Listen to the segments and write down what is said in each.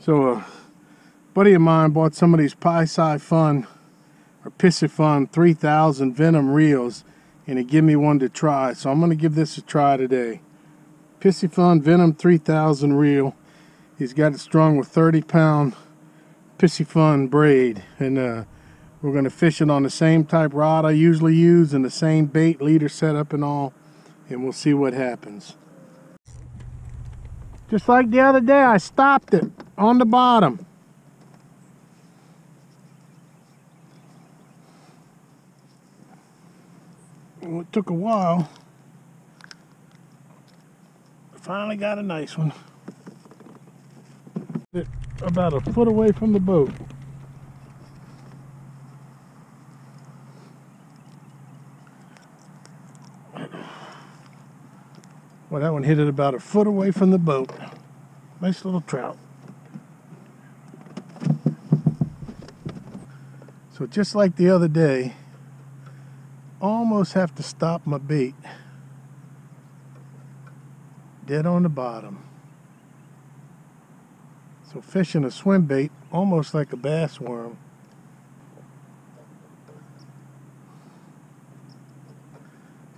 So a buddy of mine bought some of these Piscifun or Piscifun 3000 Venom reels, and he gave me one to try. So I'm going to give this a try today. Piscifun Venom 3000 reel. He's got it strung with 30-pound Piscifun braid, and we're going to fish it on the same type rod I usually use and the same bait, leader setup and all, and we'll see what happens. Just like the other day, I stopped it on the bottom. Well, it took a while. Finally got a nice one. About a foot away from the boat. Well, that one hit it about a foot away from the boat. Nice little trout. So just like the other day, almost have to stop my bait dead on the bottom. So fishing a swim bait almost like a bass worm.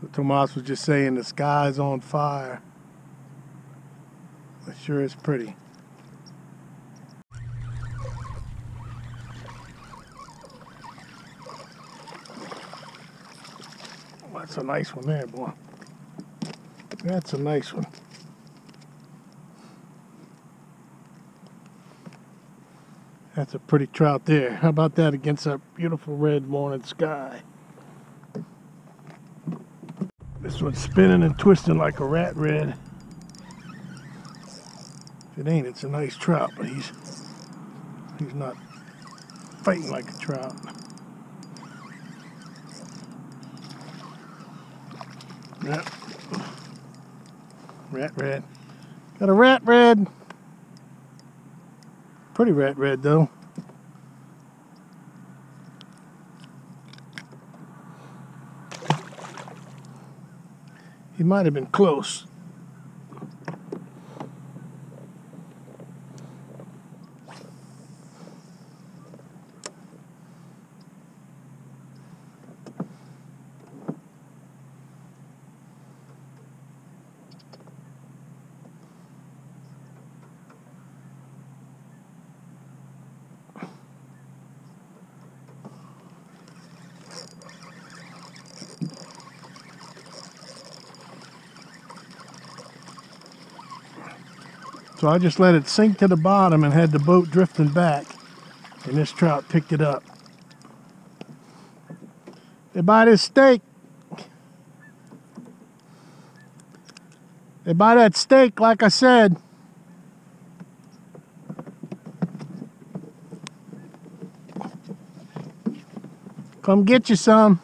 So Tomas was just saying the sky's on fire. It sure is pretty. Oh, that's a nice one there, boy. That's a nice one. That's a pretty trout there. How about that against that beautiful red morning sky? This one's spinning and twisting like a rat red. If it ain't, it's a nice trout, but he's not fighting like a trout. Yep. Rat red. Got a rat red. Pretty rat red though. He might have been close. So I just let it sink to the bottom and had the boat drifting back, and this trout picked it up. They buy this steak. They buy that steak, like I said. Come get you some.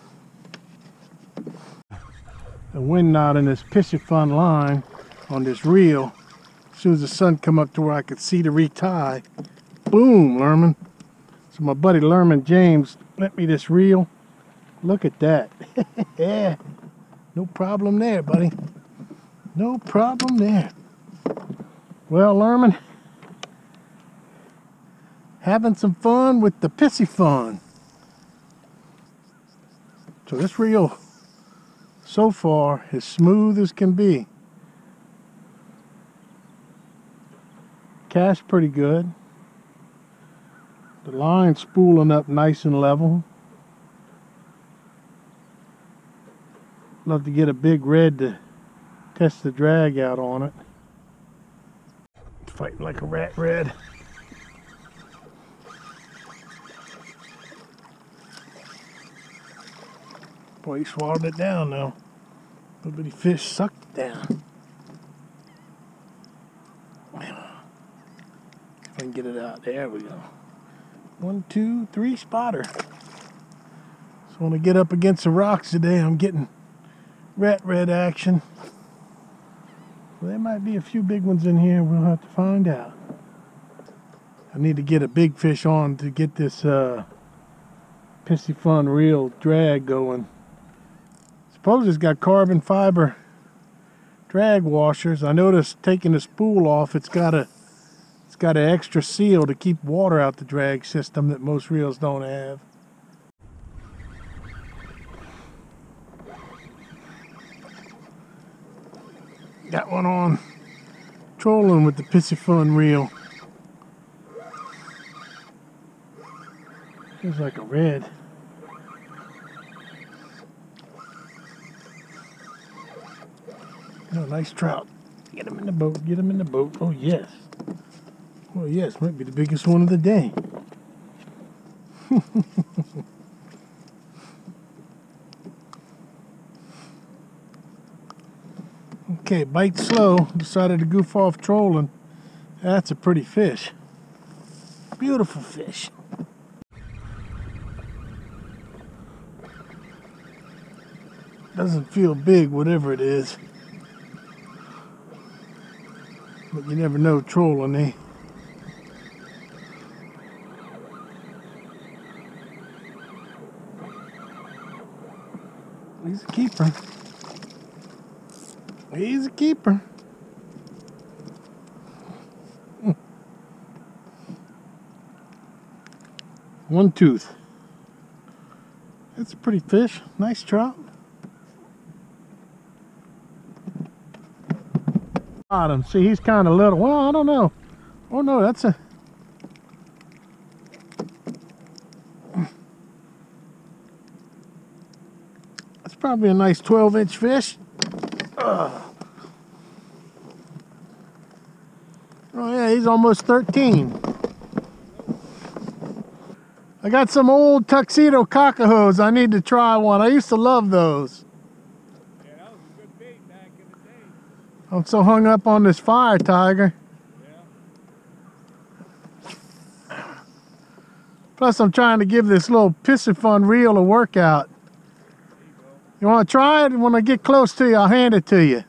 The wind knot in this Piscifun line on this reel. As soon as the sun come up to where I could see to retie, boom, Lerman. So my buddy Lerman James lent me this reel. Look at that. Yeah, no problem there, buddy. No problem there. Well, Lerman, having some fun with the Piscifun. So this reel so far is smooth as can be. Cast pretty good. The line spooling up nice and level. Love to get a big red to test the drag out on it. Fighting like a rat red. Boy, he swallowed it down now. Little bitty fish sucked it down. If I can get it out. There we go. 1, 2, 3 spotter. So when I get up against the rocks today, I'm getting rat red action. Well, there might be a few big ones in here. We'll have to find out. I need to get a big fish on to get this Piscifun reel drag going. Suppose it's got carbon fiber drag washers. I noticed taking the spool off, it's got got an extra seal to keep water out the drag system that most reels don't have. Got one on trolling with the Piscifun reel. Feels like a red. Oh, nice trout. Get him in the boat, get him in the boat. Oh, yes. Oh, yes, might be the biggest one of the day. Okay, bite slow. Decided to goof off trolling. That's a pretty fish. Beautiful fish. Doesn't feel big, whatever it is. But you never know trolling, eh? He's a keeper. He's a keeper. One tooth. That's a pretty fish. Nice trout. Bottom. See, he's kind of little. Well, I don't know. Oh no, that's a... That's probably a nice 12-inch fish. Oh yeah, he's almost 13. I got some old tuxedo cockahos. I need to try one. I used to love those. Yeah, that was a good bait back in the day. I'm so hung up on this fire tiger. Yeah. Plus, I'm trying to give this little Piscifun reel a workout. There you go. You want to try it? When I get close to you, I'll hand it to you.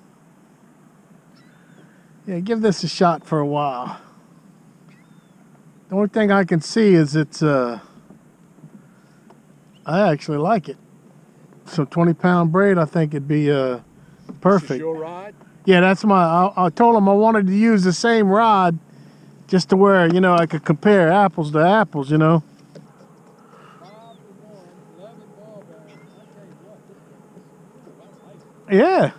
Yeah, give this a shot for a while. The only thing I can see is it's, I actually like it. So 20-pound braid, I think it'd be perfect. This is your rod? Yeah, that's my, I told him I wanted to use the same rod just to where, you know, I could compare apples to apples, you know. 5 to 1, 11 ball bearings. I tell you what, this thing is about nice. Yeah.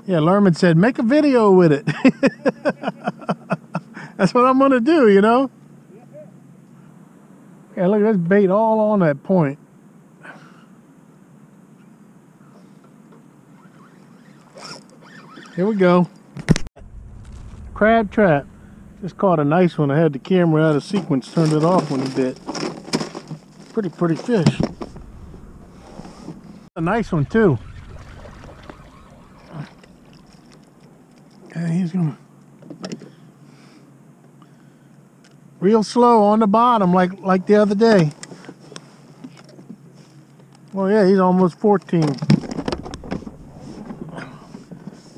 Yeah, Lerman said, make a video with it. That's what I'm going to do, you know. Yeah, look, there's bait all on that point. Here we go. Crab trap. Just caught a nice one. I had the camera out of sequence, turned it off when he bit. Pretty fish. A nice one too. Okay, he's gonna real slow on the bottom like the other day. Well, yeah, he's almost 14.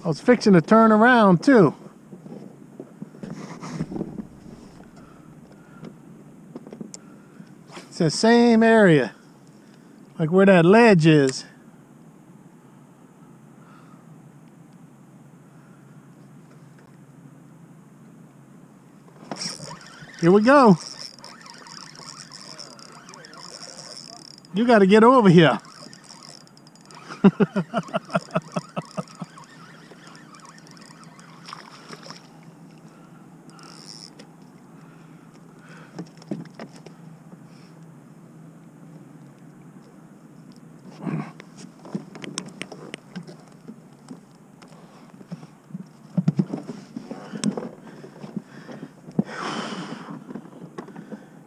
I was fixing to turn around too. It's the same area, like where that ledge is. Here we go. You got to get over here.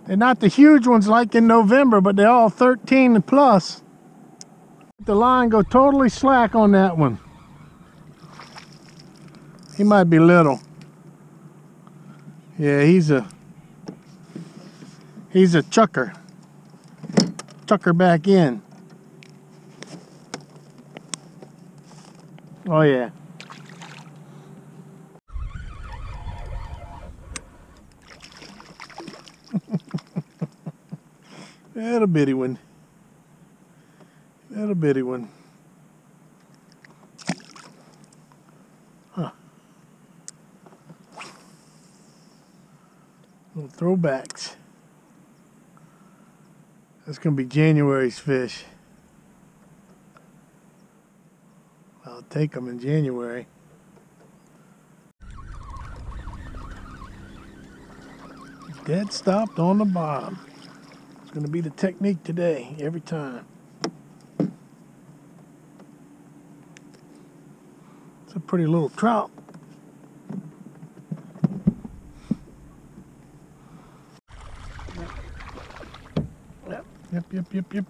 They're not the huge ones like in November, but they're all 13 plus. The line go totally slack on that one. He might be little. Yeah, he's a chucker. Chucker back in. Oh yeah. That a bitty one. That a bitty one. Huh. Little throwbacks. That's gonna be January's fish. I'll take them in January. Dead stopped on the bottom. It's gonna be the technique today, every time. It's a pretty little trout.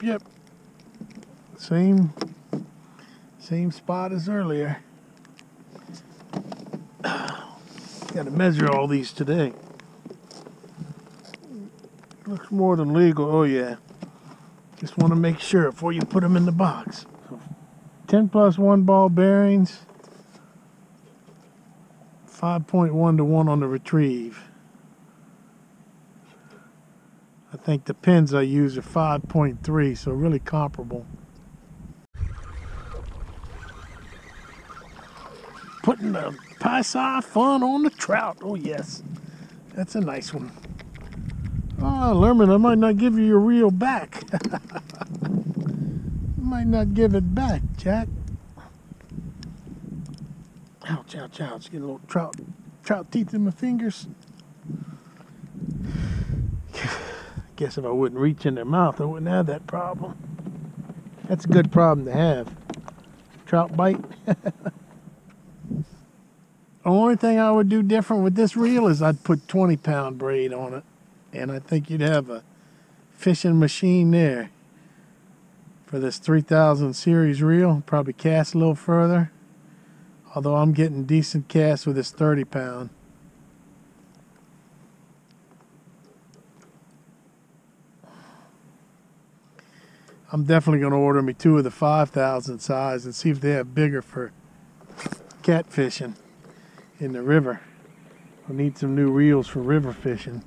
Yep. Same spot as earlier. Got to measure all these today. Looks more than legal. Oh yeah. Just want to make sure before you put them in the box. 10+1 ball bearings. 5.1 to 1 on the retrieve. I think the pins I use are 5.3, so really comparable. Putting the Piscifun on the trout. Oh yes, that's a nice one. Oh, Lerman, I might not give you your reel back. Might not give it back, Jack. Ouch, ouch, ouch. Get a little trout teeth in my fingers. Guess if I wouldn't reach in their mouth, I wouldn't have that problem. That's a good problem to have. Trout bite. The only thing I would do different with this reel is I'd put 20-pound braid on it. And I think you'd have a fishing machine there. For this 3000 series reel, probably cast a little further. Although I'm getting decent casts with this 30-pound. I'm definitely going to order me 2 of the 5,000 size and see if they have bigger for catfishing in the river. I need some new reels for river fishing.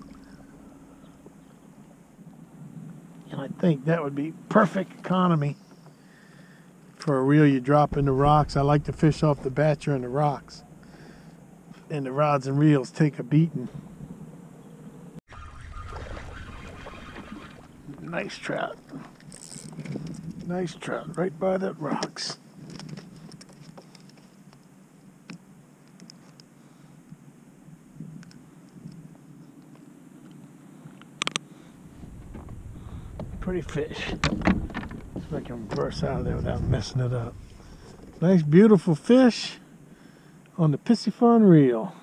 And I think that would be perfect economy for a reel you drop in the rocks. I like to fish off the batcher and the rocks. And the rods and reels take a beating. Nice trout. Nice trout right by the rocks. Pretty fish. See if I can burst out of there without messing it up. Nice beautiful fish on the Piscifun reel.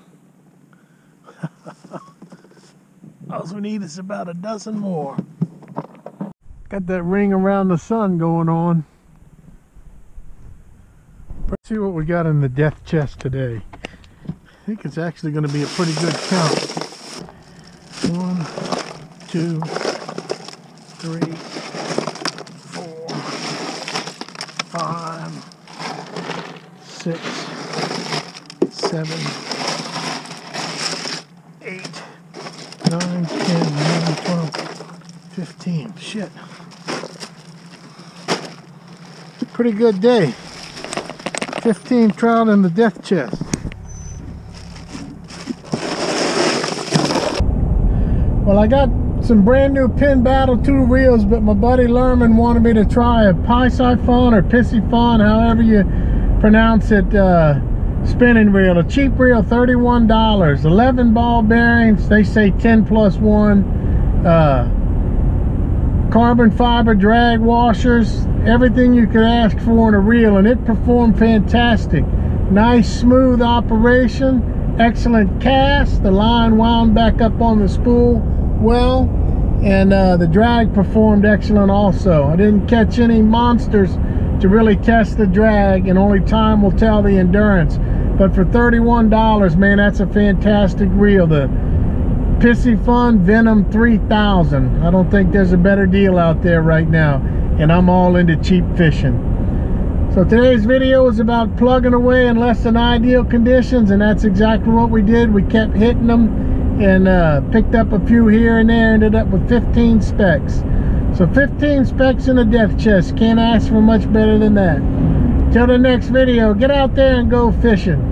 All we need is about a dozen more. Got that ring around the sun going on. Let's see what we got in the death chest today. I think it's actually going to be a pretty good count. 1, 2, 3, 4, 5, 6, 7, 8, 9, 10, 11, 12, 15. Shit. Pretty good day. 15 trout in the death chest. Well, I got some brand new Pin Battle 2 reels, but my buddy Lerman wanted me to try a Piscifun or Piscifun, however you pronounce it, spinning reel. A cheap reel, $31. 11 ball bearings, they say 10+1. Carbon fiber drag washers, everything you could ask for in a reel, and it performed fantastic. Nice smooth operation, excellent cast. The line wound back up on the spool well, and the drag performed excellent also. I didn't catch any monsters to really test the drag, and only time will tell the endurance. But for $31, man, that's a fantastic reel. The Piscifun Venom 3000. I don't think there's a better deal out there right now, and I'm all into cheap fishing. So today's video is about plugging away in less than ideal conditions, and that's exactly what we did. We kept hitting them and picked up a few here and there, ended up with 15 specks. So 15 specks in a death chest. Can't ask for much better than that. Till the next video, get out there and go fishing.